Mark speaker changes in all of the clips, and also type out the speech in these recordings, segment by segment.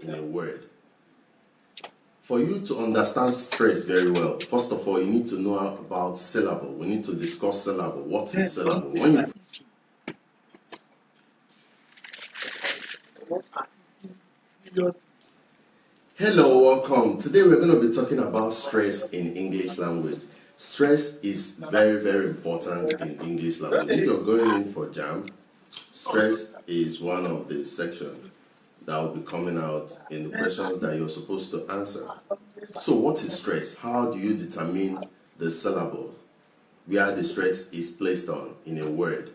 Speaker 1: in a word. For you to understand stress very well, first of all, you need to know about syllable. We need to discuss syllable. What is syllable? Hello, welcome. Today we're going to be talking about stress in English language. Stress is very, very important in English language. If you're going in for JAMB, stress is one of the sections that will be coming out in the questions that you're supposed to answer. So what is stress? How do you determine the syllables where the stress is placed on in a word?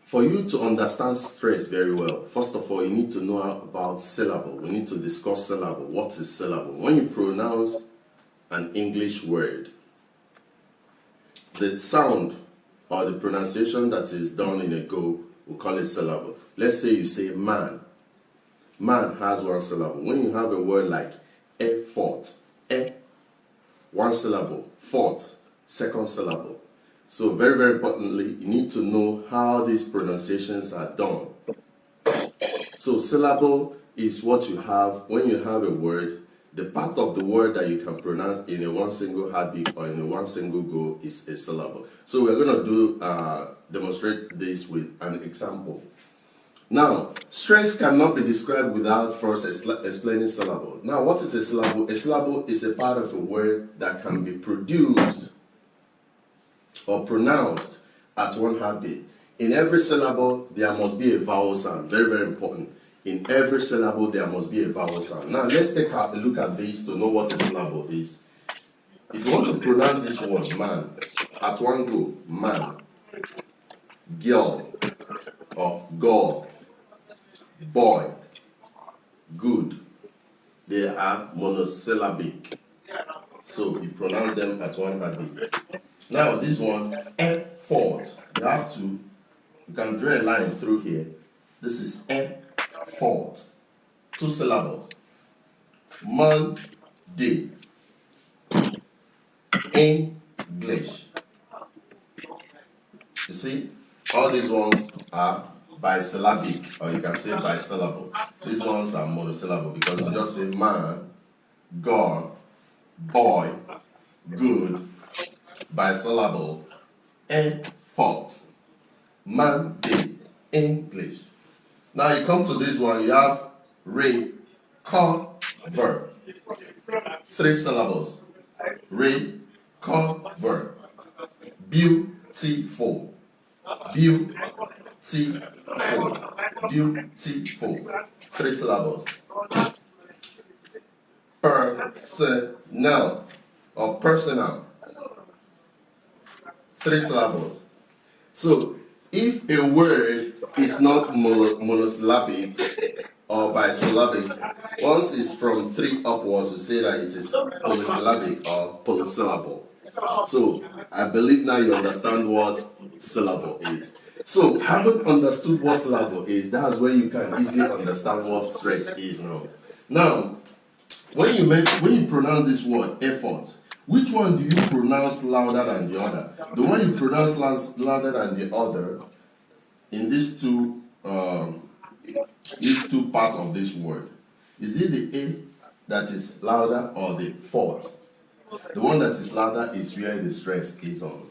Speaker 1: For you to understand stress very well, first of all, you need to know about syllable. We need to discuss syllable. What is syllable? When you pronounce an English word, the sound or the pronunciation that is done in a go, we call it syllable. Let's say you say man. Man has one syllable. When you have a word like effort, one syllable, fort, second syllable. So very, very importantly, you need to know how these pronunciations are done. So syllable is what you have when you have a word. The part of the word that you can pronounce in a one single heartbeat or in a one single go is a syllable. So we're going to demonstrate this with an example. Now, stress cannot be described without first explaining syllable. Now, what is a syllable? A syllable is a part of a word that can be produced or pronounced at one heartbeat. In every syllable, there must be a vowel sound. Very, very important. In every syllable, there must be a vowel sound. Now, let's take a look at this to know what a syllable is. If you want to pronounce this word, man, at one go, man, girl, or girl, boy, good, they are monosyllabic. So, you pronounce them at one heartbeat. Now this one, effort, you can draw a line through here. This is effort, 2 syllables. Monday, English. You see, all these ones are bisyllabic, or you can say bisyllable. These ones are monosyllable because you just say man, God, boy, good, bisyllable, effort, Monday, English. Now you come to this one, you have recover, 3 syllables, recover, beautiful, beautiful, beautiful, 3 syllables, personnel or personal, 3 syllables. So, if a word is not monosyllabic or bisyllabic, once it's from 3 upwards, you say that it is polysyllabic or polysyllable. So, I believe now you understand what syllable is. So, having understood what syllable is, that's where you can easily understand what stress is now. Now, when you pronounce this word, effort, which one do you pronounce louder than the other? The one you pronounce louder than the other in these two parts of this word. Is it the A that is louder or the fourth? The one that is louder is where the stress is on.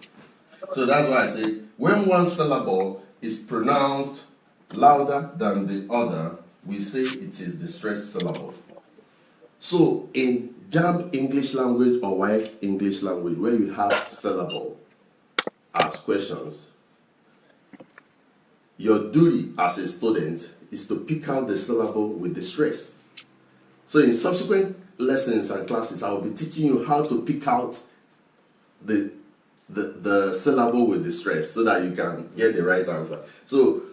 Speaker 1: So that's why I say when one syllable is pronounced louder than the other, we say it is the stressed syllable. So in JAMB English language or WAEC English language, where you have syllable as questions, your duty as a student is to pick out the syllable with the stress. So in subsequent lessons and classes, I will be teaching you how to pick out the syllable with the stress so that you can get the right answer. So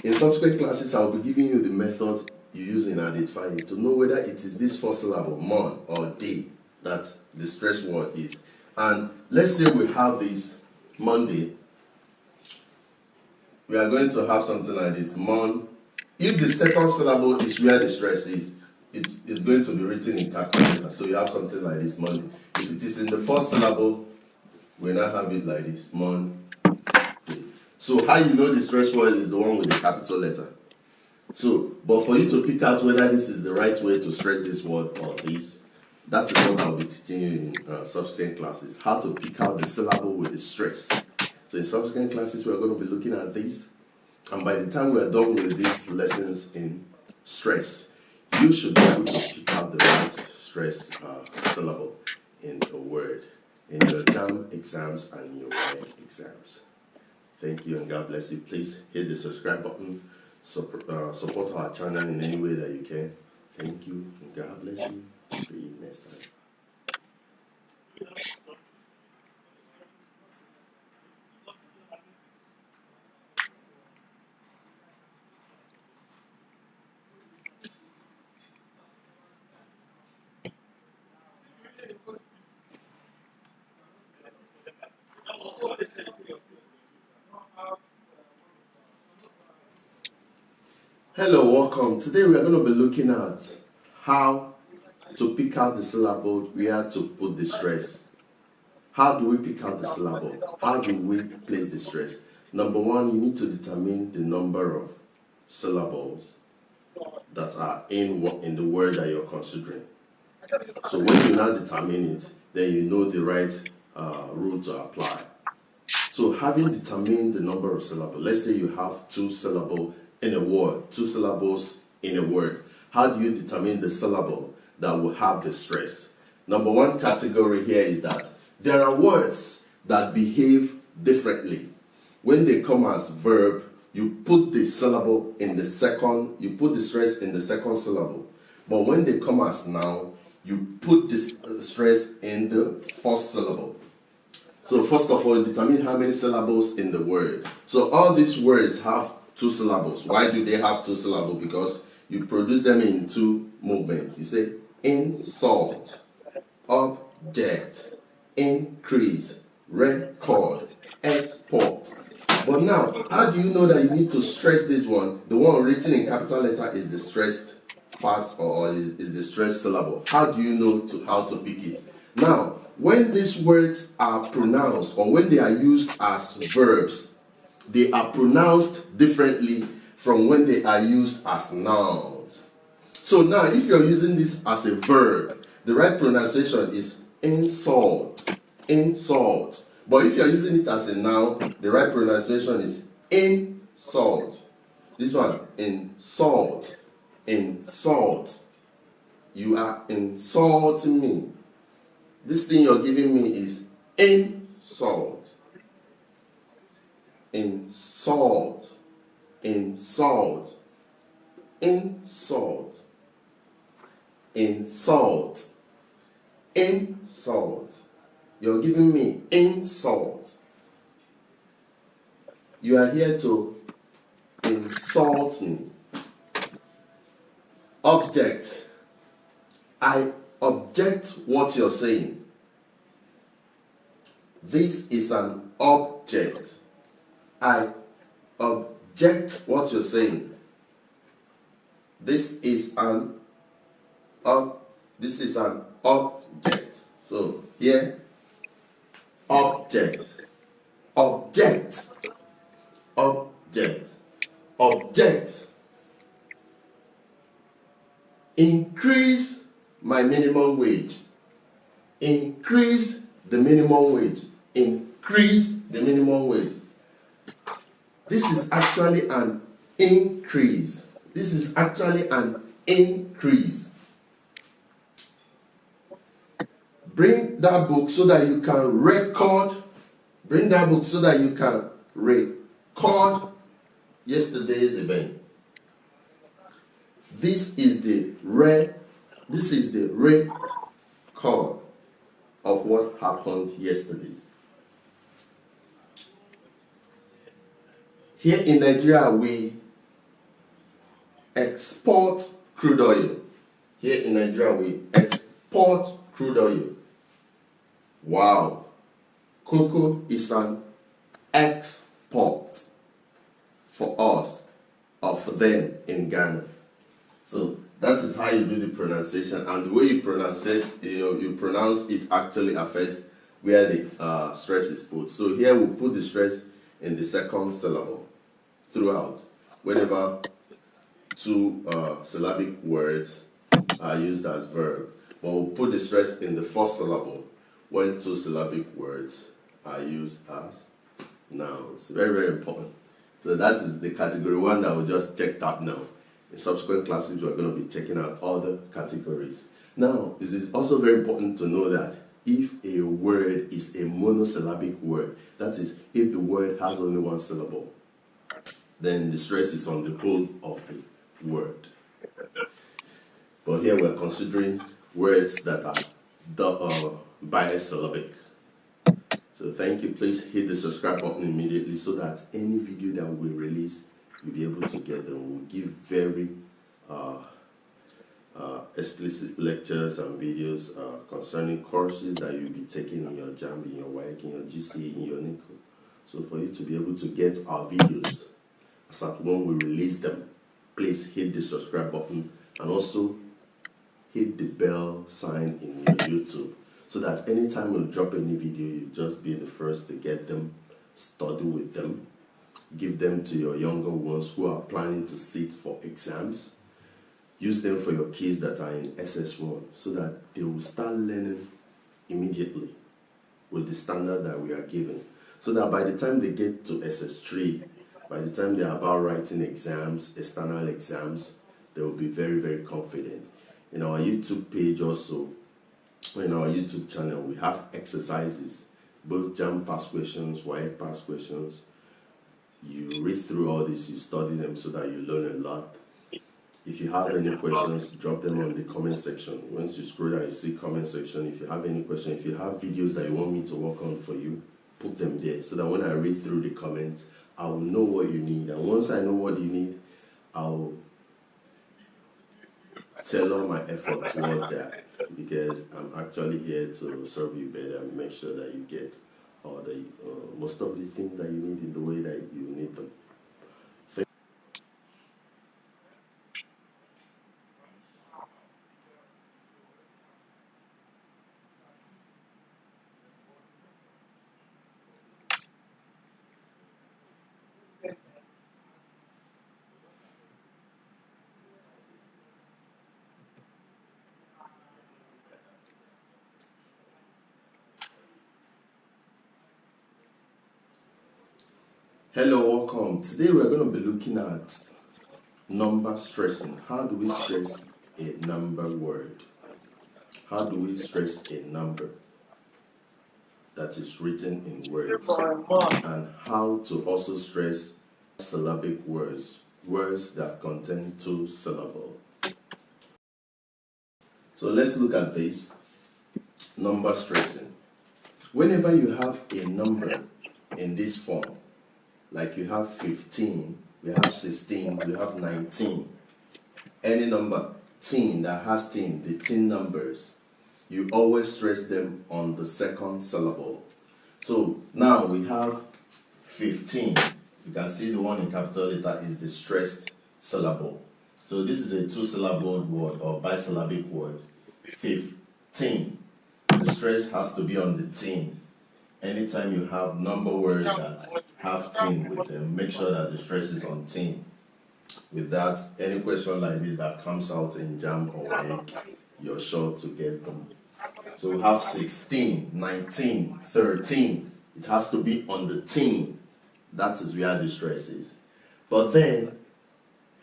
Speaker 1: in subsequent classes, I will be giving you the method you use in identifying to know whether it is this 4 syllable, mon or day, that the stress word is. And let's say we have this Monday. We are going to have something like this, mon. If the second syllable is where the stress is, it's going to be written in capital letters. So you have something like this, Monday. If it is in the first syllable, we now have it like this, mon. So how you know the stress word is the one with the capital letter? So, but for you to pick out whether this is the right way to stress this word or this, that is what I'll be teaching you in subsequent classes, how to pick out the syllable with the stress. So in subsequent classes, we're going to be looking at this. And by the time we're done with these lessons in stress, you should be able to pick out the right stress syllable in a word, in your JAMB exams and in your WAEC exams. Thank you and God bless you. Please hit the subscribe button. Support our channel in any way that you can. Thank you and God bless you. See you next time. Hello, welcome. Today we are going to be looking at how to pick out the syllable where to put the stress. How do we pick out the syllable? How do we place the stress? Number one, you need to determine the number of syllables that are in the word that you're considering. So when you now determine it, then you know the right rule to apply. So having determined the number of syllables, let's say you have 2 syllables in a word, 2 syllables in a word. How do you determine the syllable that will have the stress? Number one category here is that there are words that behave differently. When they come as verb, you put the syllable in the second, you put the stress in the second syllable. But when they come as noun, you put this stress in the first syllable. So first of all, determine how many syllables in the word. So all these words have 2 syllables. Why do they have 2 syllables? Because you produce them in 2 movements. You say insult, object, increase, record, export. But now, how do you know that you need to stress this one? The one written in capital letter is the stressed part or is the stressed syllable. How do you know how to pick it? Now, when these words are pronounced or when they are used as verbs, they are pronounced differently from when they are used as nouns. So now, if you're using this as a verb, the right pronunciation is insult, insult. But if you're using it as a noun, the right pronunciation is insult. This one, insult, insult. You are insulting me. This thing you're giving me is insult. Insult. Insult. Insult. Insult. Insult. You're giving me insult. You are here to insult me. Object. I object what you're saying. This is an object. I object what you're saying. This is an object. So here, object, object, object, object. Increase my minimum wage. Increase the minimum wage. Increase the minimum wage. This is actually an increase. This is actually an increase. Bring that book so that you can record. Bring that book so that you can record yesterday's event. This is the record of what happened yesterday. Here in Nigeria, we export crude oil. Here in Nigeria, we export crude oil. Wow. Cocoa is an export for us or for them in Ghana. So that is how you do the pronunciation, and the way you pronounce it, you pronounce it actually affects where the stress is put. So here we'll put the stress in the second syllable throughout. Whenever two syllabic words are used as verb, but we'll put the stress in the first syllable when two syllabic words are used as nouns. Very, very important. So that is the category one that we just checked out now. In subsequent classes, we're going to be checking out other categories. Now, it is also very important to know that if a word is a monosyllabic word, that is, if the word has only one syllable, then the stress is on the whole of the word. But here we're considering words that are bisyllabic. So thank you. Please hit the subscribe button immediately so that any video that we release, you'll be able to get them. We'll give very explicit lectures and videos concerning courses that you'll be taking in your JAMB, in your WAEC, in your GC, in your NICO. So for you to be able to get our videos as at when we release them, please hit the subscribe button and also hit the bell sign in your YouTube, so that anytime you drop any video, you just be the first to get them, study with them, give them to your younger ones who are planning to sit for exams. Use them for your kids that are in SS1 so that they will start learning immediately with the standard that we are giving. So that by the time they get to SS3, by the time they are about writing exams, external exams, they will be very, very confident. In our YouTube page also, in our YouTube channel, we have exercises, both JAMB past questions, WAEC past questions. You read through all this, you study them so that you learn a lot. If you have any questions, drop them on the comment section. Once you scroll down, you see comment section. If you have any questions, if you have videos that you want me to work on for you, put them there so that when I read through the comments, I will know what you need. And once I know what you need, I will tailor my effort towards that, because I'm actually here to serve you better and make sure that you get all the most of the things that you need in the way that you need them. Hello, welcome. Today we're going to be looking at number stressing. How do we stress a number word? How do we stress a number that is written in words? And how to also stress syllabic words, words that contain two syllables. So let's look at this. Number stressing. Whenever you have a number in this form, like you have 15, we have 16, we have 19. Any number, teen, that has teen, the teen numbers, you always stress them on the second syllable. So now we have 15. You can see the one in capital letter is the stressed syllable. So this is a two-syllable word or bisyllabic word. 15. The stress has to be on the teen. Anytime you have number words that have teen with them, make sure that the stress is on teen. With that, any question like this that comes out in JAMB or WAEC, you're sure to get them. So we have 16, 19, 13. It has to be on the teen. That is where the stress is. But then,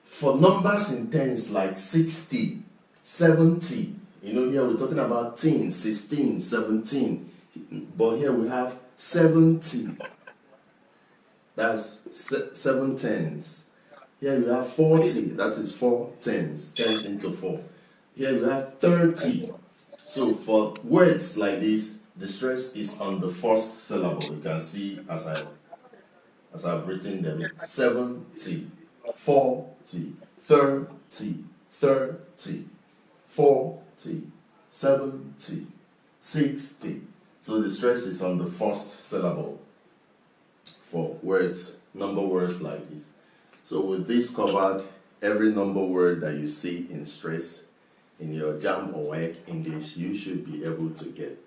Speaker 1: for numbers in tens like 60, 70, here we're talking about teen, 16, 17. But here we have 70. That's 7 tens. Here you have 40. That is 4 tens. Tens into 4. Here you have 30. So for words like this, the stress is on the first syllable. You can see as I've written them: 70, 40, 30, 30, 40, 70, 60. So the stress is on the first syllable for words, number words like this. So with this covered, every number word that you see in stress in your JAMB or WAEC English, you should be able to get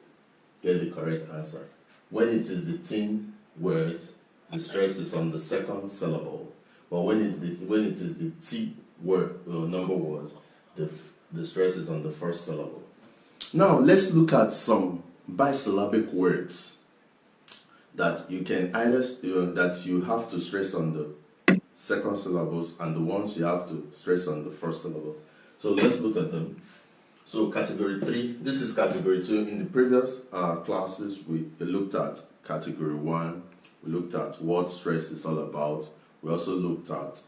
Speaker 1: the correct answer. When it is the teen words, the stress is on the second syllable. But when it is the T number was, the stress is on the first syllable. Now let's look at some bisyllabic words that you can either that you have to stress on the second syllables, and the ones you have to stress on the first syllable. So let's look at them. So category 3, this is category 2. In the previous classes, we looked at category 1. We looked at what stress is all about. We also looked at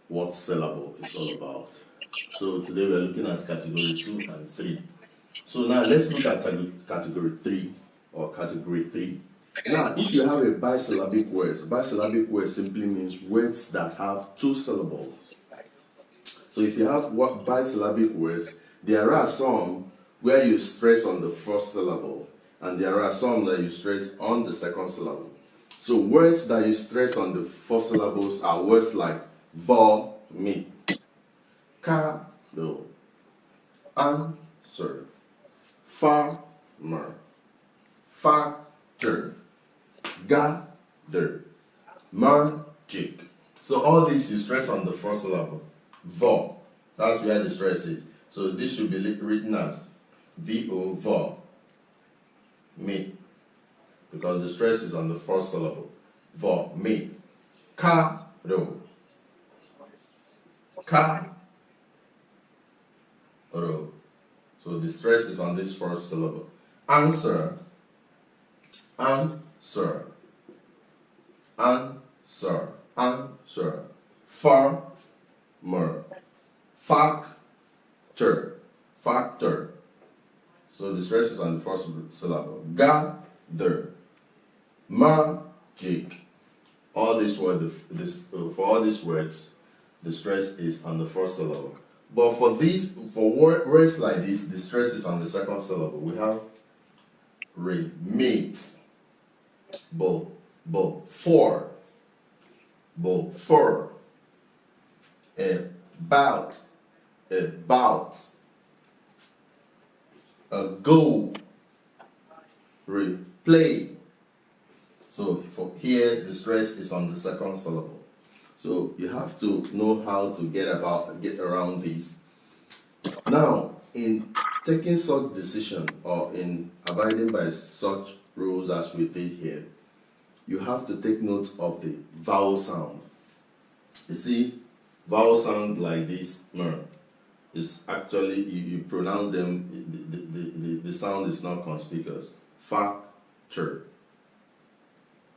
Speaker 1: what syllable is all about. So today we are looking at category 2 and 3. So now let's look at category 3 or category 3. Now, if you have a bisyllabic word simply means words that have 2 syllables. So if you have bisyllabic words, there are some where you stress on the first syllable, and there are some that you stress on the second syllable. So words that you stress on the first syllables are words like me, no, answer, farmer, factor, gather, magic. So all these you stress on the first syllable. That's where the stress is. So this should be written as VO, me, because the stress is on the first syllable. Me, ro, ro. So the stress is on this first syllable. Answer, farmer, factor. So the stress is on the first syllable. Gather, magic. All these words, for all these words, the stress is on the first syllable. But for words like this, the stress is on the second syllable. We have meet, for, about, go, play. So for here, the stress is on the second syllable. So you have to know how to get around these. Now, in taking such decision or in abiding by such rules as we did here, you have to take note of the vowel sound. You see, vowel sound like this, is actually, you pronounce them, the sound is not conspicuous. Factor.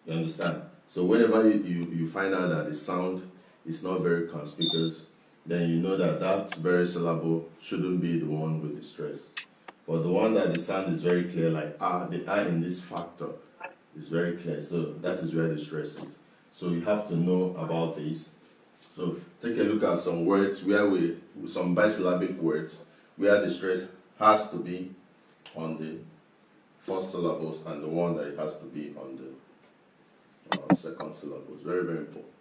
Speaker 1: You understand? So whenever you find out that the sound is not very conspicuous, then you know that that very syllable shouldn't be the one with the stress. But the one that the sound is very clear, like the in this factor is very clear. So that is where the stress is. So you have to know about this. So take a look at some words some bisyllabic words where the stress has to be on the first syllables and the one that it has to be on the second syllables. Very, very important.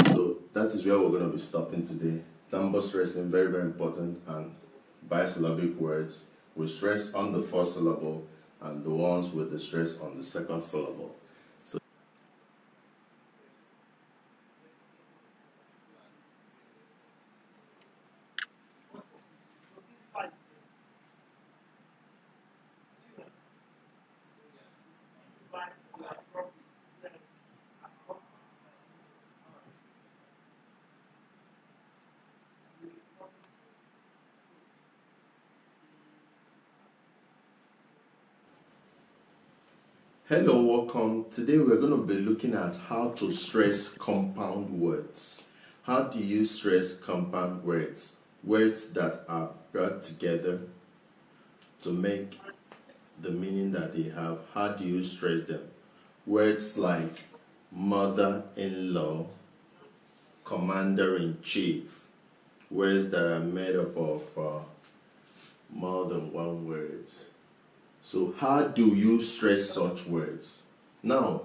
Speaker 1: So that is where we're going to be stopping today. Number stressing, very, very important, and bisyllabic words with stress on the first syllable and the ones with the stress on the second syllable. So hello, welcome. Today we're going to be looking at how to stress compound words. How do you stress compound words? Words that are brought together to make the meaning that they have. How do you stress them? Words like mother-in-law, commander-in-chief. Words that are made up of more than one words. So how do you stress such words? Now,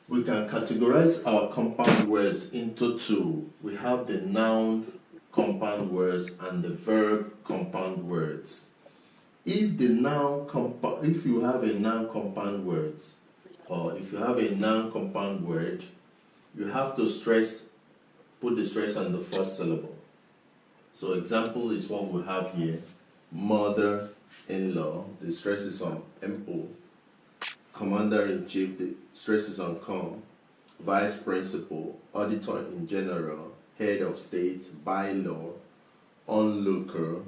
Speaker 1: we can categorize our compound words into two. We have the noun compound words and the verb compound words. If you have a noun compound words, or if you have a noun compound word, you have to stress put the stress on the first syllable. So example is what we have here. Mother-in-law, the stress is on MO. Commander-in-chief, the stress is on COM. Vice principal, auditor in general, head of state, bylaw, onlooker,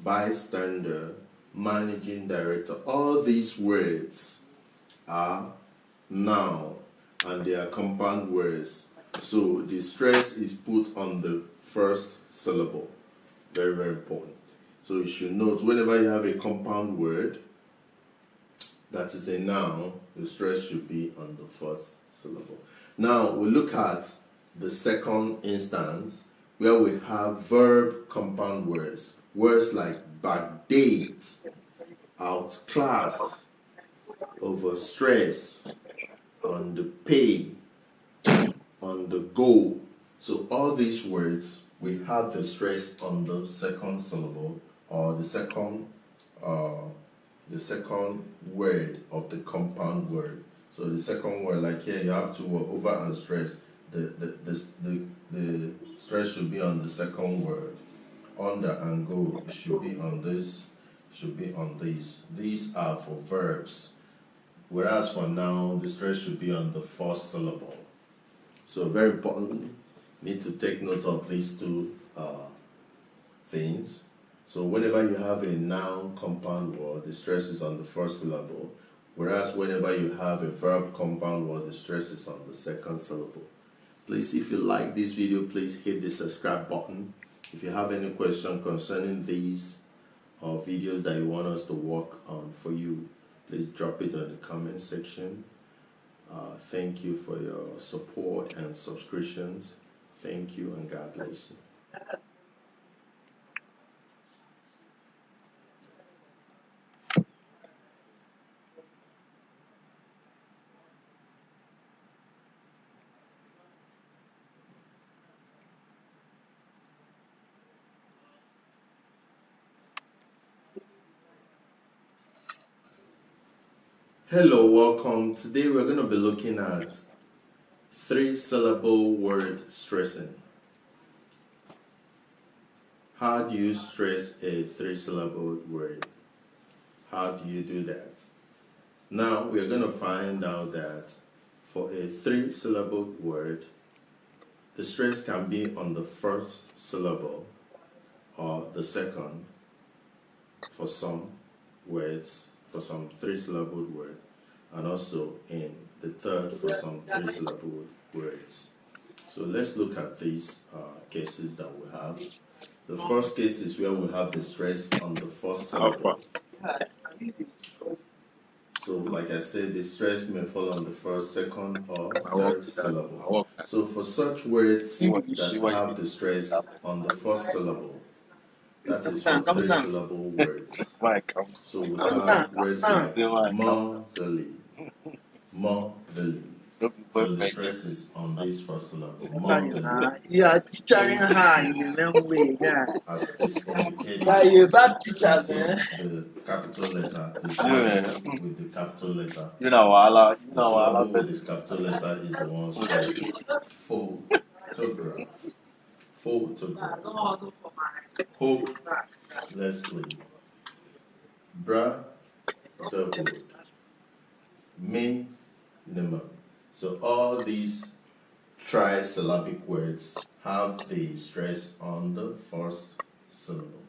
Speaker 1: bystander, managing director. All these words are noun and they are compound words. So the stress is put on the first syllable. Very, very important. So you should note whenever you have a compound word that is a noun, the stress should be on the first syllable. Now we look at the second instance where we have verb compound words. Words like backdate, outclass, overstress, underpay, on the go. So all these words, we have the stress on the second syllable or the second word of the compound word. So the second word, like here, you have to over and stress. The stress should be on the second word. Under and go, it should be on this, should be on these. These are for verbs. Whereas for noun, the stress should be on the first syllable. So very important, need to take note of these two things. So whenever you have a noun compound word, the stress is on the first syllable. Whereas whenever you have a verb compound word, the stress is on the second syllable. Please, if you like this video, please hit the subscribe button. If you have any question concerning these videos that you want us to work on for you, please drop it in the comment section. Thank you for your support and subscriptions. Thank you and God bless you. Hello, welcome. Today we're going to be looking at three-syllable word stressing. How do you stress a three-syllable word? How do you do that? Now we're going to find out that for a three-syllable word, the stress can be on the first syllable or the second for some words, for some three-syllable words, and also in the third for some three-syllable words. So let's look at these cases that we have. The first case is where we have the stress on the first syllable. So like I said, the stress may fall on the first, second, or third syllable. So for such words that have the stress on the first syllable, that is for three-syllable words. So we have words like motherly, motherly. So the stress is on this first syllable, motherly.
Speaker 2: Yeah, teacher
Speaker 1: As is indicated, the capital letter is with the capital letter. The syllable with this capital letter is the one stressed. Photograph, photograph. Hope, Leslie. Brotherhood, minimum. So all these trisyllabic words have the stress on the first syllable.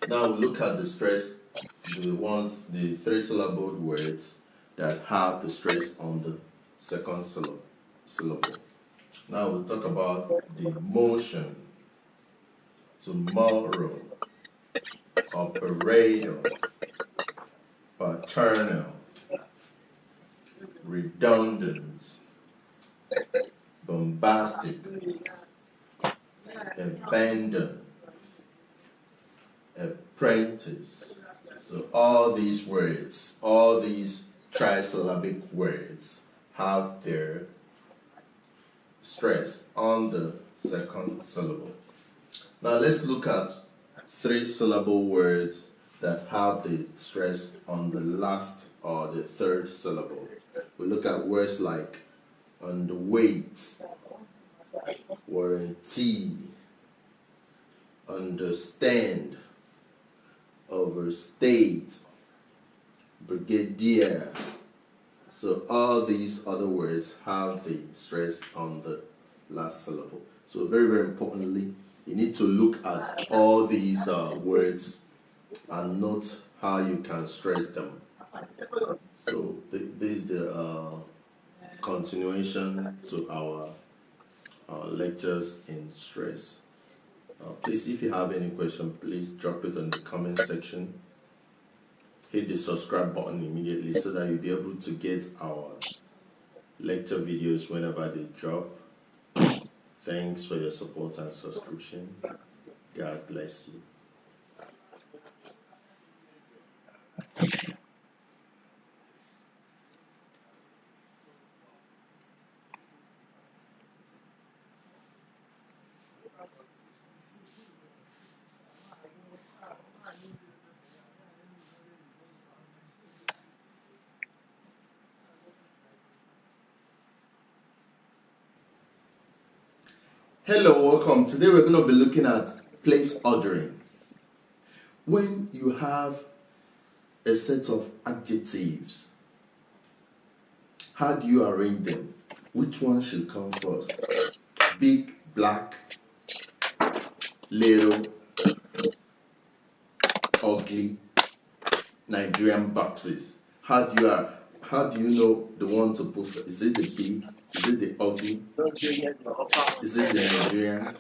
Speaker 1: Now we look at the stress, the three-syllable words that have the stress on the second syllable. Now we'll talk about the motion, tomorrow, operator, paternal, redundant, bombastic, abandon, apprentice. So all these words, all these trisyllabic words have their stress on the second syllable. Now let's look at three-syllable words that have the stress on the last or the third syllable. We look at words like underweight, warranty, understand, overstate, brigadier. So all these other words have the stress on the last syllable. So very, very importantly, you need to look at all these words and note how you can stress them. So this is the continuation to our lectures in stress. Please, if you have any question, please drop it in the comment section. Hit the subscribe button immediately so that you'll be able to get our lecture videos whenever they drop. Thanks for your support and subscription. God bless you. Hello, welcome. Today we're going to be looking at place ordering. When you have a set of adjectives, how do you arrange them? Which one should come first? Big, black, little, ugly, Nigerian boxes. How do you know the one to put first? Is it the big? Is it the ugly? Is it the Nigerian?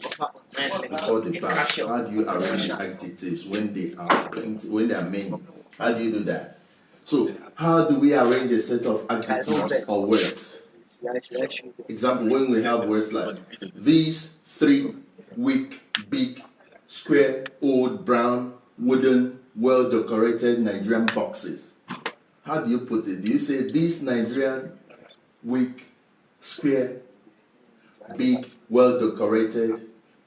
Speaker 1: Before the back? How do you arrange the adjectives when they are plenty, when they are many? How do you do that? So, how do we arrange a set of adjectives or words? Example, when we have words like these 3 weak, big, square, old, brown, wooden, well-decorated Nigerian boxes. How do you put it? Do you say these Nigerian, weak, square, big, well-decorated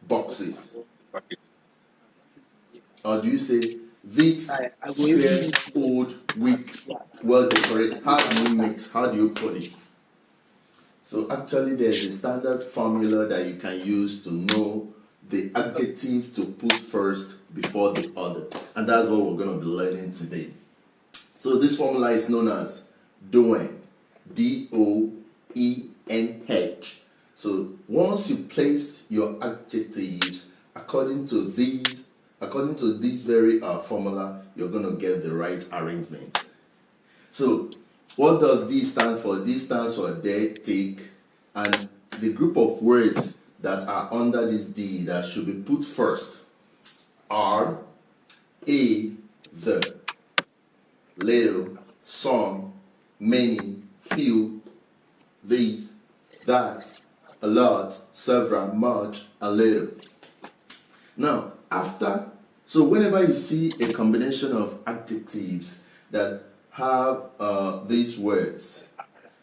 Speaker 1: boxes? Or do you say these square, old, weak, well-decorated? How do you mix? How do you put it? So actually there's a standard formula that you can use to know the adjective to put first before the other. And that's what we're going to be learning today. So this formula is known as DOENH. D-O-E-N-H. So once you place your adjectives according to this very formula, you're going to get the right arrangement. So what does D stand for? D stands for there, take, and the group of words that are under this D that should be put first are a, the, little, some, many, few, these, that, a lot, several, much, a little. Now, so whenever you see a combination of adjectives that have these words,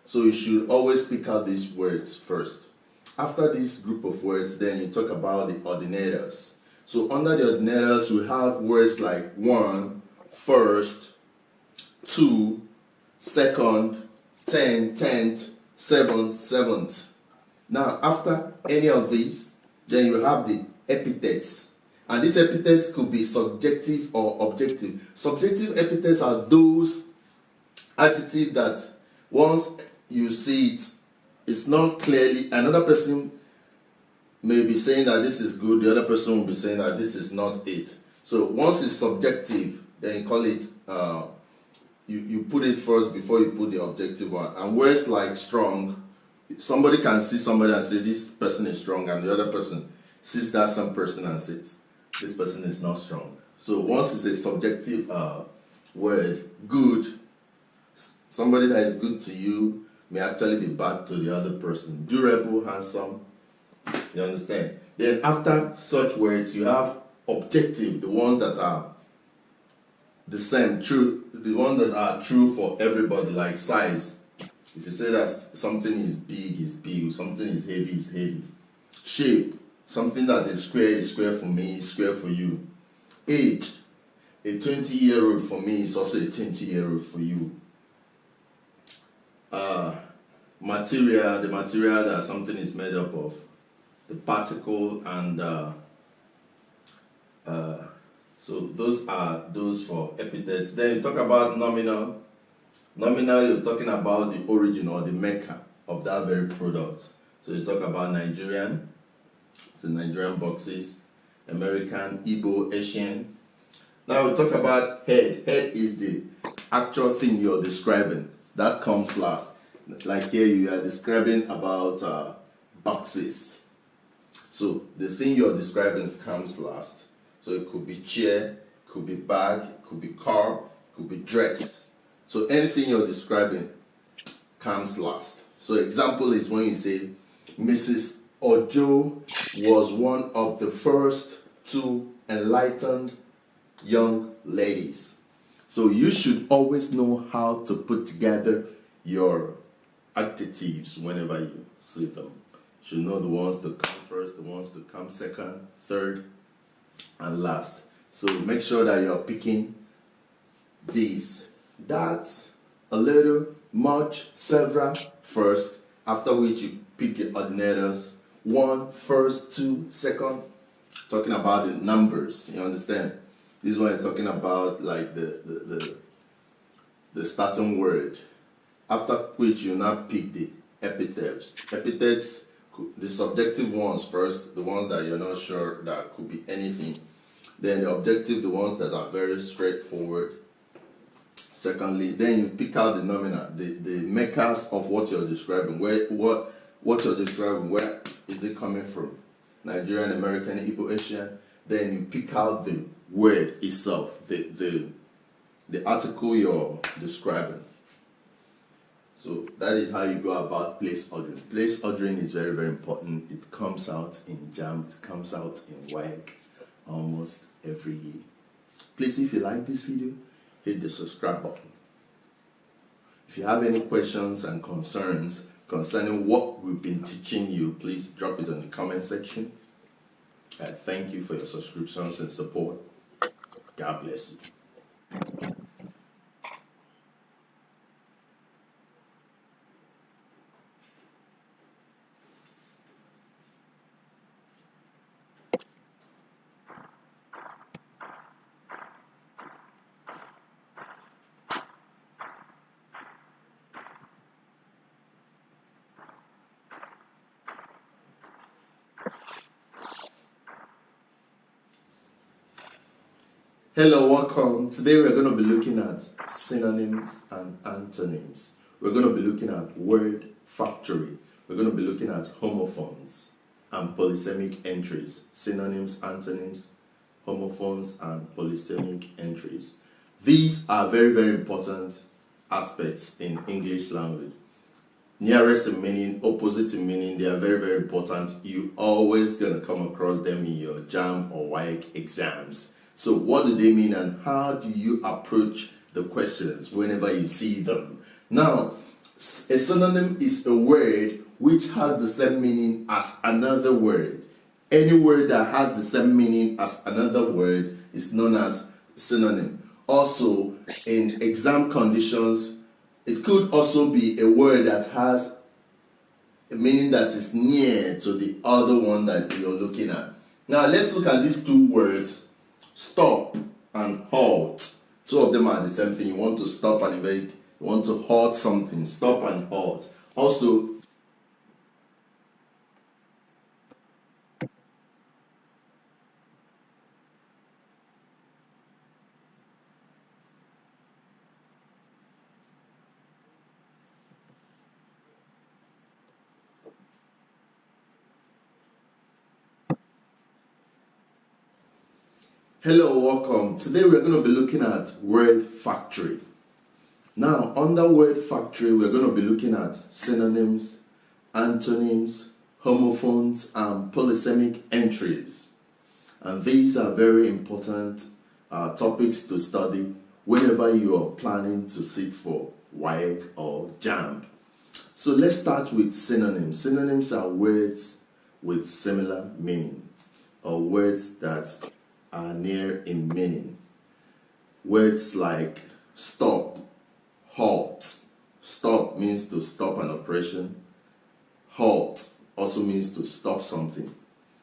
Speaker 1: so you should always pick out these words first. After this group of words, then you talk about the ordinators. So under the ordinators, we have words like 1, first, 2, second, 10, 10th, 7th, 7th. Now, after any of these, then you have the epithets. And these epithets could be subjective or objective. Subjective epithets are those adjectives that once you see it, it's not clearly, another person may be saying that this is good, the other person will be saying that this is not it. So once it's subjective, then you call it, you put it first before you put the objective one. And words like strong, somebody can see somebody and say this person is strong, and the other person sees that same person and says this person is not strong. So once it's a subjective word, good, somebody that is good to you may actually be bad to the other person. Durable, handsome, you understand? Then after such words, you have objective, the ones that are the same, true, the ones that are true for everybody, like size. If you say that something is big, something is heavy. Shape, something that is square for me, square for you. Age, a 20-year-old for me is also a 20-year-old for you. Material, the material that something is made up of. the particle, and so those are those for epithets. Then you talk about nominal. Nominal, you're talking about the origin or the mecca of that very product. So you talk about Nigerian, so Nigerian boxes, American, Igbo, Asian. Now we talk about head. Head is the actual thing you're describing. That comes last. Like here you are describing about boxes. So the thing you're describing comes last. So it could be chair, could be bag, could be car, could be dress. So anything you're describing comes last. So example is when you say Mrs. Ojo was one of the first two enlightened young ladies. So you should always know how to put together your adjectives whenever you see them. You should know the ones to come first, the ones to come second, third, and last. So make sure that you're picking these: that, a little, much, several first, after which you pick the ordinators: one, first, two, second. Talking about the numbers, you understand? This one is talking about like the starting word, after which you now pick the epithets. Epithets, the subjective ones first, the ones that you're not sure, that could be anything. Then the objective, the ones that are very straightforward. Secondly, then you pick out the nominal, the makers of what you're describing. What you're describing, where is it coming from? Nigerian, American, Igbo, Asian. Then you pick out the word itself, the article you're describing. So that is how you go about place ordering. Place ordering is very, very important. It comes out in JAMB, it comes out in WAEC almost every year. Please, if you like this video, hit the subscribe button. If you have any questions and concerns concerning what we've been teaching you, please drop it in the comment section. And thank you for your subscriptions and support. God bless you. Hello, welcome. Today we're going to be looking at synonyms and antonyms. We're going to be looking at word factory. We're going to be looking at homophones and polysemic entries. Synonyms, antonyms, homophones, and polysemic entries. These are very, very important aspects in English language. Nearest in meaning, opposite in meaning, they are very, very important. You always going to come across them in your JAMB or WAEC exams. So what do they mean, and how do you approach the questions whenever you see them? Now, a synonym is a word which has the same meaning as another word. Any word that has the same meaning as another word is known as synonym. Also, in exam conditions, it could also be a word that has a meaning that is near to the other one that you're looking at. Now, let's look at these two words. Stop and halt. Two of them are the same thing. You want to stop and invade. You want to halt something. Stop and halt. Also, hello, welcome. Today we're going to be looking at word factory. Now, under word factory, we're going to be looking at synonyms, antonyms, homophones, and polysemic entries. And these are very important topics to study whenever you are planning to sit for WAEC or JAMB. So let's start with synonyms. Synonyms are words with similar meaning, or words that are near in meaning. Words like stop, halt. Stop means to stop an operation. Halt also means to stop something.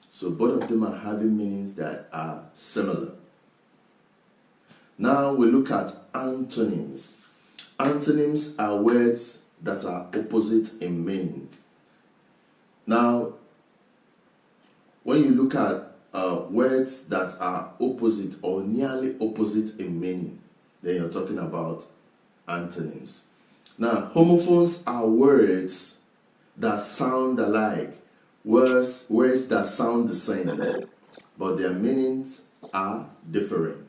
Speaker 1: So both of them are having meanings that are similar. Now we look at antonyms. Antonyms are words that are opposite in meaning. Now, when you look at words that are opposite or nearly opposite in meaning, then you're talking about antonyms. Now, homophones are words that sound alike, words that sound the same, but their meanings are different.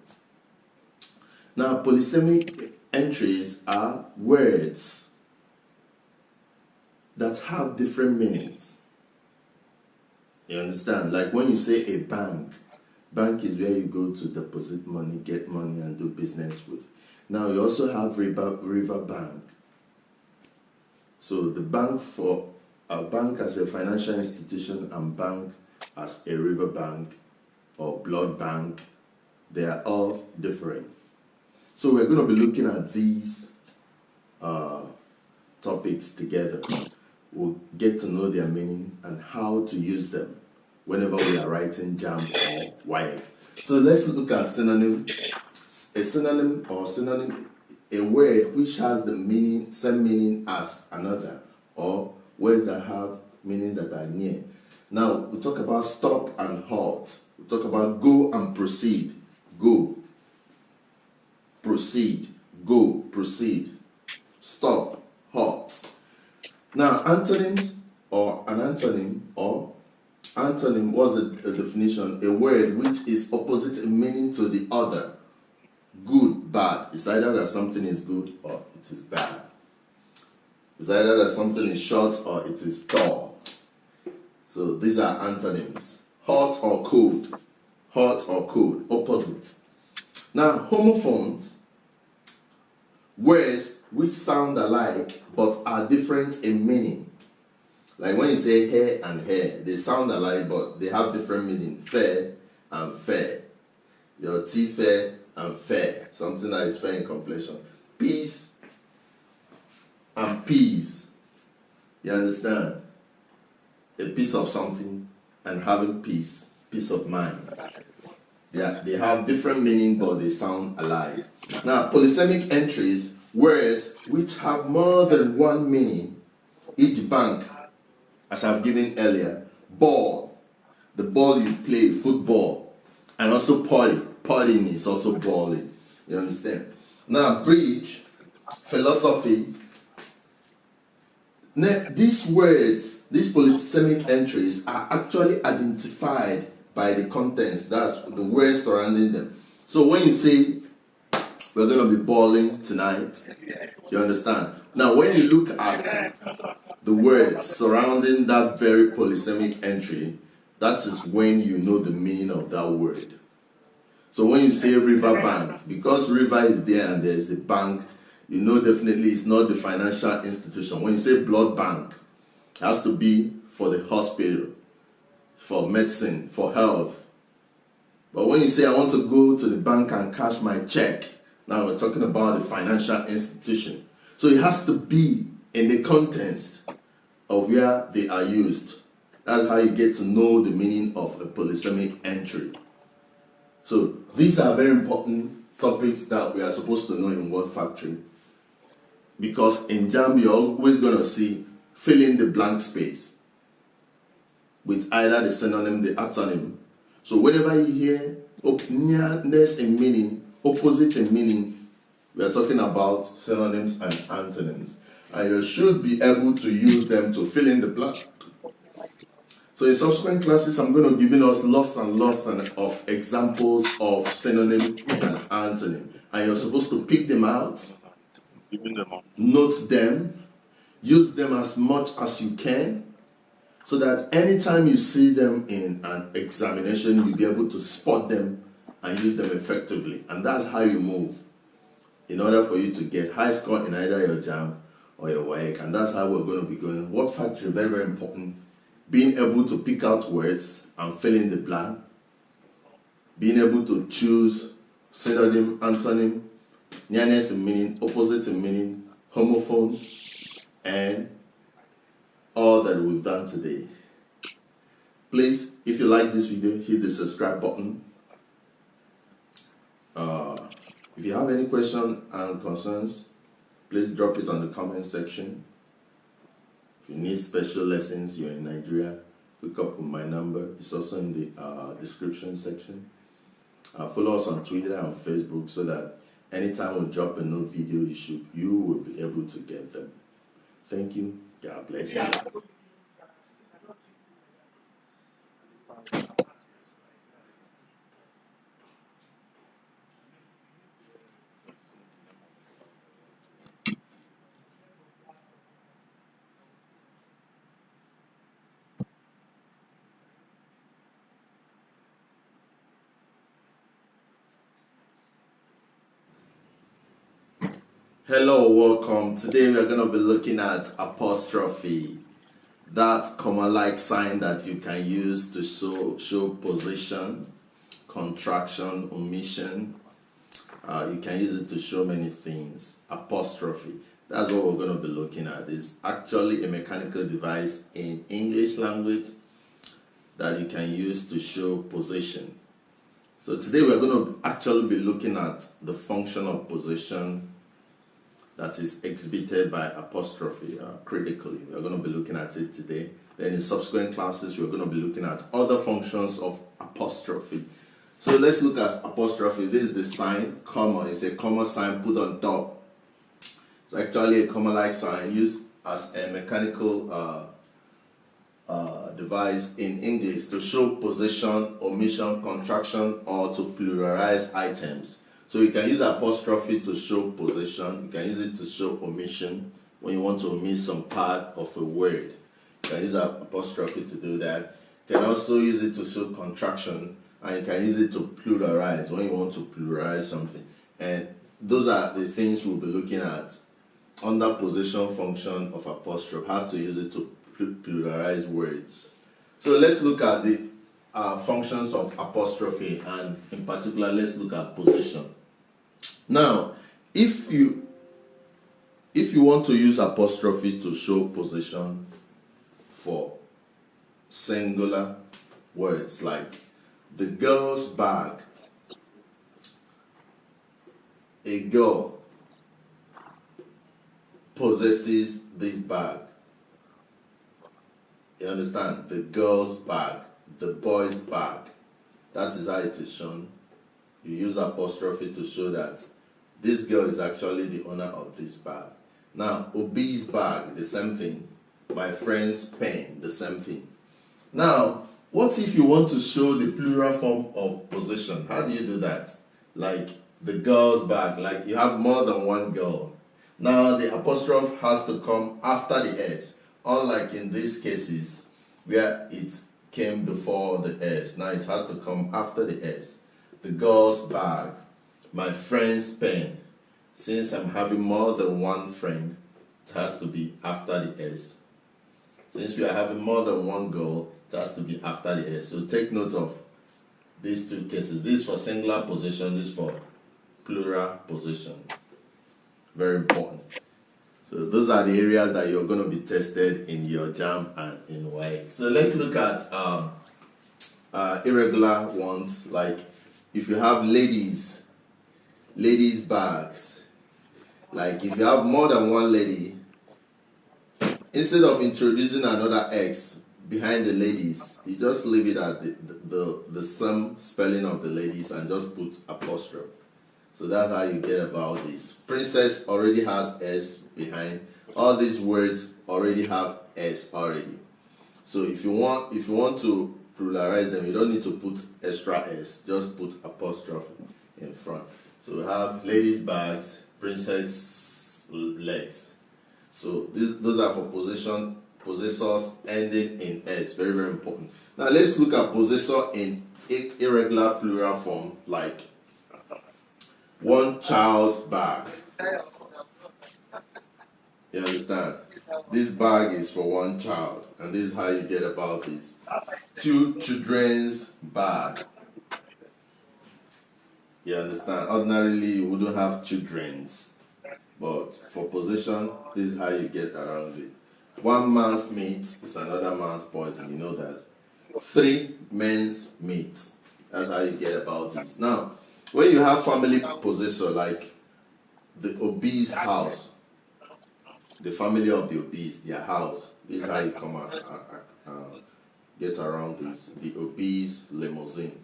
Speaker 1: Now, polysemic entries are words that have different meanings. You understand? Like when you say a bank, bank is where you go to deposit money, get money, and do business with. Now, you also have river bank. So the bank for a bank as a financial institution and bank as a river bank or blood bank, they are all different. So we're going to be looking at these topics together. We'll get to know their meaning and how to use them whenever we are writing JAMB or WAEC. So let's look at synonym. A synonym or synonym, a word which has the meaning, same meaning as another, or words that have meanings that are near. Now we talk about stop and halt. We talk about go and proceed. Go. Proceed, go, proceed, stop, halt. Now, antonyms or an antonym what's the definition? A word which is opposite in meaning to the other. Good, bad. It's either that something is good or it is bad. It's either that something is short or it is tall. So these are antonyms. Hot or cold. Hot or cold, opposite. Now, homophones, words which sound alike but are different in meaning. Like when you say hair and hair, they sound alike but they have different meaning. Fair and fair. Your tea fair and fair. Something that is fair in complexion. Peace and peace. You understand? A piece of something and having peace. Peace of mind. Yeah, they have different meaning but they sound alike. Now, polysemic entries, words which have more than one meaning. Each bank, as I've given earlier, ball, the ball you play, football, and also party. Partying is also balling. You understand? Now, bridge, philosophy. Now, these words, these polysemic entries are actually identified by the contents, that's the words surrounding them. So when you say, we're going to be balling tonight, you understand? Now, when you look at the words surrounding that very polysemic entry, that is when you know the meaning of that word. So when you say river bank, because river is there and there's the bank, you know definitely it's not the financial institution. When you say blood bank, it has to be for the hospital, for medicine, for health. But when you say I want to go to the bank and cash my check, now we're talking about the financial institution. So it has to be in the context of where they are used. That's how you get to know the meaning of a polysemic entry. So these are very important topics that we are supposed to know in Word Factory. Because in JAMB, you're always going to see fill in the blank space with either the synonym, the antonym. So whenever you hear nearness in meaning, opposite in meaning, we are talking about synonyms and antonyms. And you should be able to use them to fill in the blank. So in subsequent classes, I'm going to give us lots and lots of examples of synonym and antonym. And you're supposed to pick them out, note them, use them as much as you can, so that anytime you see them in an examination, you'll be able to spot them and use them effectively. And that's how you move in order for you to get high score in either your JAMB or your WAEC. And that's how we're going to be going. Word Factory, very, very important. Being able to pick out words and fill in the blank. Being able to choose synonym, antonym, nearness in meaning, opposite in meaning, homophones, and all that we've done today. Please, if you like this video, hit the subscribe button. If you have any questions and concerns, please drop it on the comment section. If you need special lessons, you're in Nigeria, hook up with my number. It's also in the description section. Follow us on Twitter and Facebook so that anytime we drop a new video, you will be able to get them. Thank you. God bless you. Hello, welcome. Today we are going to be looking at apostrophe, that comma-like sign that you can use to show position, contraction, omission. You can use it to show many things. Apostrophe, that's what we're going to be looking at. It's actually a mechanical device in English language that you can use to show position. So today we're going to actually be looking at the function of position that is exhibited by apostrophe critically. We're going to be looking at it today. Then in subsequent classes, we're going to be looking at other functions of apostrophe. So let's look at apostrophe. This is the sign, comma. It's a comma sign put on top. It's actually a comma-like sign used as a mechanical device in English to show position, omission, contraction, or to pluralize items. So you can use apostrophe to show position. You can use it to show omission when you want to omit some part of a word. You can use apostrophe to do that. You can also use it to show contraction, and you can use it to pluralize when you want to pluralize something. And those are the things we'll be looking at under position function of apostrophe, how to use it to pluralize words. So let's look at the functions of apostrophe, and in particular let's look at position. Now, if you want to use apostrophe to show position for singular words like the girl's bag, a girl possesses this bag. You understand? The girl's bag, the boy's bag. That is how it is shown. You use apostrophe to show that this girl is actually the owner of this bag. Now, Obi's bag, the same thing. My friend's pen, the same thing. Now, what if you want to show the plural form of position? How do you do that? Like the girl's bag, like you have more than one girl. Now, the apostrophe has to come after the S, unlike in these cases where it came before the S. Now it has to come after the S. The girl's bag, my friend's pen. Since I'm having more than one friend, it has to be after the S. Since we are having more than one girl, it has to be after the S. So take note of these two cases. This is for singular position, this is for plural position. Very important. So those are the areas that you're going to be tested in your JAMB and in WAEC. So let's look at irregular ones, like if you have ladies bags. Like if you have more than one lady, instead of introducing another X behind the ladies, you just leave it at the same spelling of the ladies and just put apostrophe. So that's how you get about this. Princess already has S behind. All these words already have S already. So if you want to pluralize them, you don't need to put extra S. Just put apostrophe in front. So we have ladies' bags, princess legs. So those are for possessors ending in S. Very, very important. Now let's look at possessor in irregular plural form, like one child's bag. You understand? This bag is for one child, and this is how you get about this. Two children's bag. You understand? Ordinarily, you wouldn't have children's, but for possession, this is how you get around it. One man's meat is another man's poison. You know that. Three men's meat. That's how you get about this. Now, when you have family possessor like the obese house, the family of the obese, their house, this is how you come out, get around this. The obese limousine.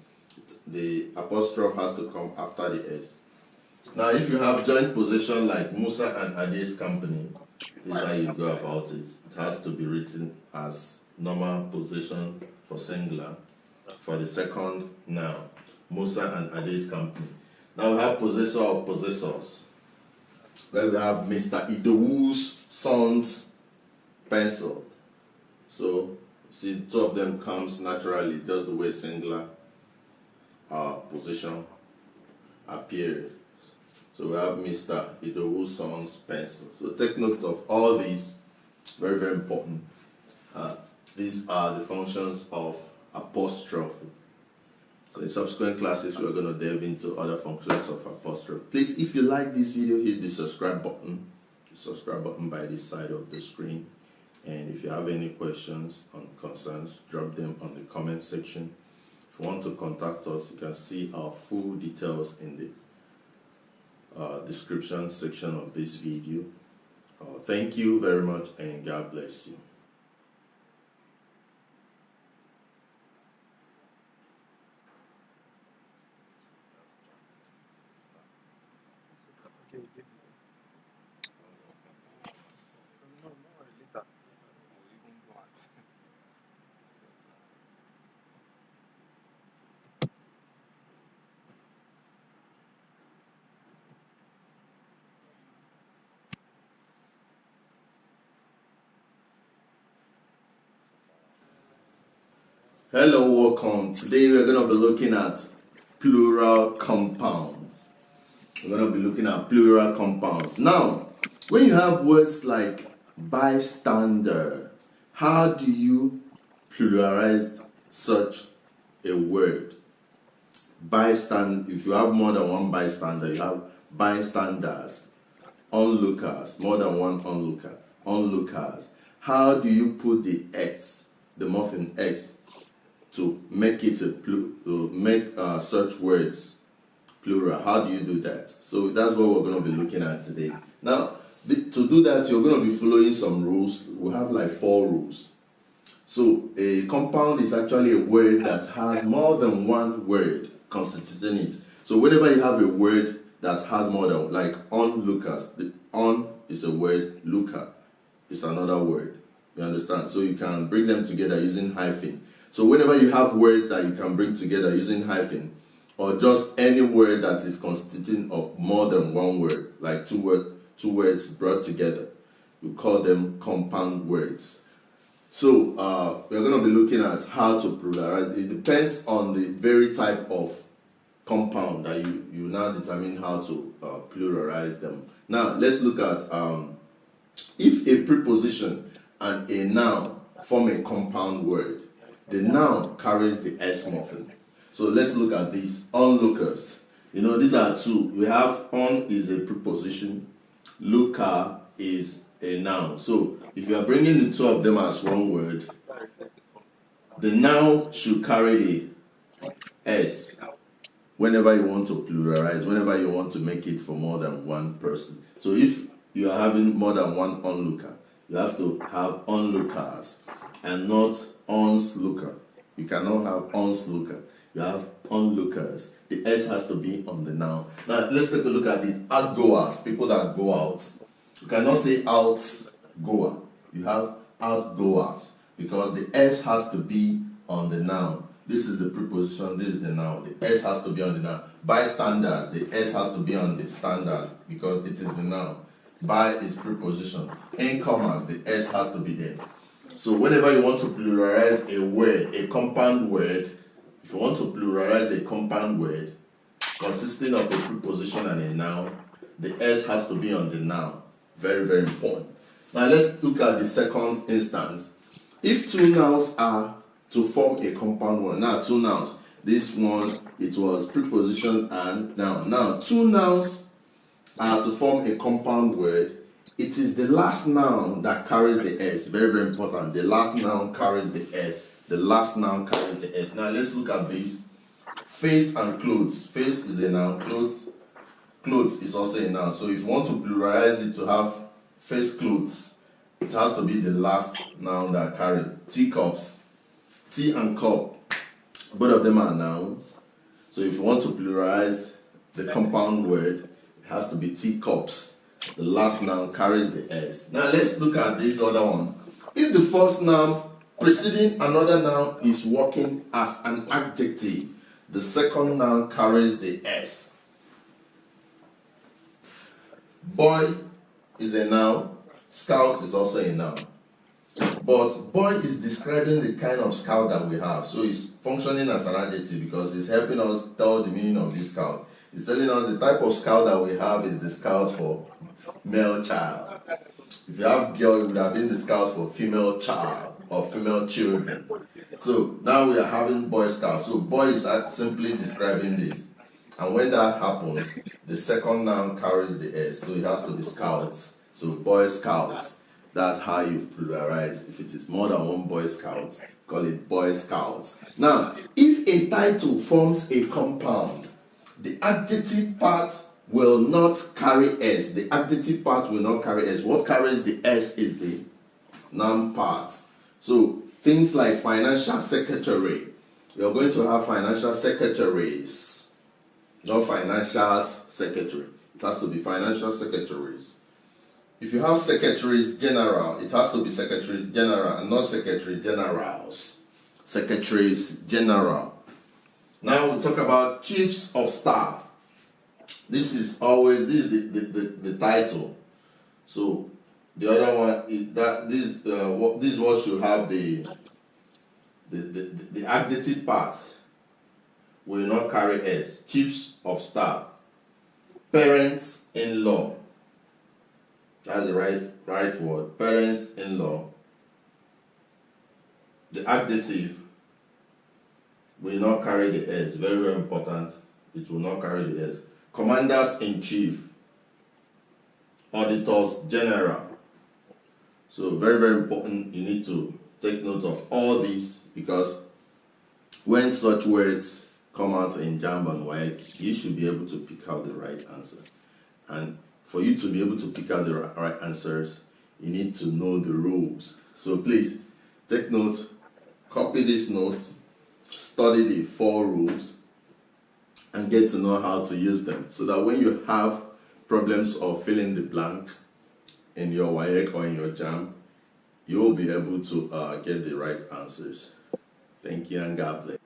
Speaker 1: The apostrophe has to come after the S. Now, if you have joint possession like Musa and Ade's company, this is how you go about it. It has to be written as normal possession for singular for the second noun, Musa and Ade's company. Now we have possessor of possessors, where we have Mr. Idowu's son's pencil. So, see, two of them comes naturally, just the way singular possession appears. So we have Mr. Idowu's son's pencil. So take note of all these, very, very important. These are the functions of apostrophe. So in subsequent classes, we're going to delve into other functions of apostrophe. Please, if you like this video, hit the subscribe button. The subscribe button by this side of the screen. And if you have any questions or concerns, drop them on the comment section. If you want to contact us, you can see our full details in the description section of this video. Thank you very much, and God bless you. Hello, welcome. Today we're going to be looking at plural compounds. We're going to be looking at plural compounds. Now, when you have words like bystander, how do you pluralize such a word? Bystander, if you have more than one bystander, you have bystanders, onlookers, more than one onlooker, onlookers. How do you put the S, the morpheme S, to make it such words plural? How do you do that? So that's what we're going to be looking at today. Now, to do that, you're going to be following some rules. We have like 4 rules. So a compound is actually a word that has more than one word constituting it. So whenever you have a word that has more than, like onlookers, the on is a word, looker is another word. You understand? So you can bring them together using hyphen. So whenever you have words that you can bring together using hyphen, or just any word that is constituting of more than one word, like two words brought together, you call them compound words. So we're going to be looking at how to pluralize. It depends on the very type of compound that you now determine how to pluralize them. Now let's look at if a preposition and a noun form a compound word. The noun carries the S morpheme. So let's look at these. Onlookers. You know, these are two. We have on is a preposition. Looker is a noun. So if you are bringing the two of them as one word, the noun should carry the S whenever you want to pluralize, whenever you want to make it for more than one person. So if you are having more than one onlooker, you have to have onlookers and not onlooker. You cannot have onlooker. You have onlookers. The S has to be on the noun. Now let's take a look at the outgoers, people that go out. You cannot say outgoer. You have outgoers because the S has to be on the noun. This is the preposition, this is the noun. The S has to be on the noun. Bystanders, the S has to be on the standard because it is the noun. By is preposition. Incomers, the S has to be there. So whenever you want to pluralize a word, a compound word, if you want to pluralize a compound word consisting of a preposition and a noun, the S has to be on the noun. Very, very important. Now let's look at the second instance. If two nouns are to form a compound word, now two nouns, this one, it was preposition and noun. Now two nouns are to form a compound word. It is the last noun that carries the S. Very, very important. The last noun carries the S. the last noun carries the S. Now let's look at this. Face and clothes. Face is a noun, clothes is also a noun. So if you want to pluralize it to have face clothes, it has to be the last noun that carry. Teacups, tea and cup, both of them are nouns. So if you want to pluralize the compound word, it has to be teacups. The last noun carries the S. Now let's look at this other one. If the first noun preceding another noun is working as an adjective, the second noun carries the S. Boy is a noun. Scout is also a noun. But boy is describing the kind of scout that we have. So it's functioning as an adjective because it's helping us tell the meaning of this scout. It's telling us the type of scout that we have is the scout for male child. If you have girl, it would have been the scout for female child or female children. So now we are having boy scout. So boy is simply describing this. And when that happens, the second noun carries the S. So it has to be scouts. So boy scouts. That's how you pluralize. If it is more than one boy scout, call it boy scouts. Now, if a title forms a compound, the adjective part will not carry S. The adjective part will not carry S. What carries the S is the noun part. So things like financial secretary. You're going to have financial secretaries, not financial secretary. It has to be financial secretaries. If you have secretaries general, it has to be secretaries general and not secretary generals. Secretaries general. Now we talk about chiefs of staff. This is the title. So the other one is that this one should have the adjective part will not carry S. Chiefs of staff. Parents-in-law. That's the right word. Parents-in-law. The adjective will not carry the S. Very, very important. It will not carry the S. Commanders-in-chief. Auditors general. So very, very important. You need to take note of all these because when such words come out in JAMB and WAEC, you should be able to pick out the right answer. And for you to be able to pick out the right answers, you need to know the rules. So please take note, copy these notes, study the 4 rules, and get to know how to use them so that when you have problems of filling the blank in your WAEC or in your JAMB, you'll be able to get the right answers. Thank you and God bless.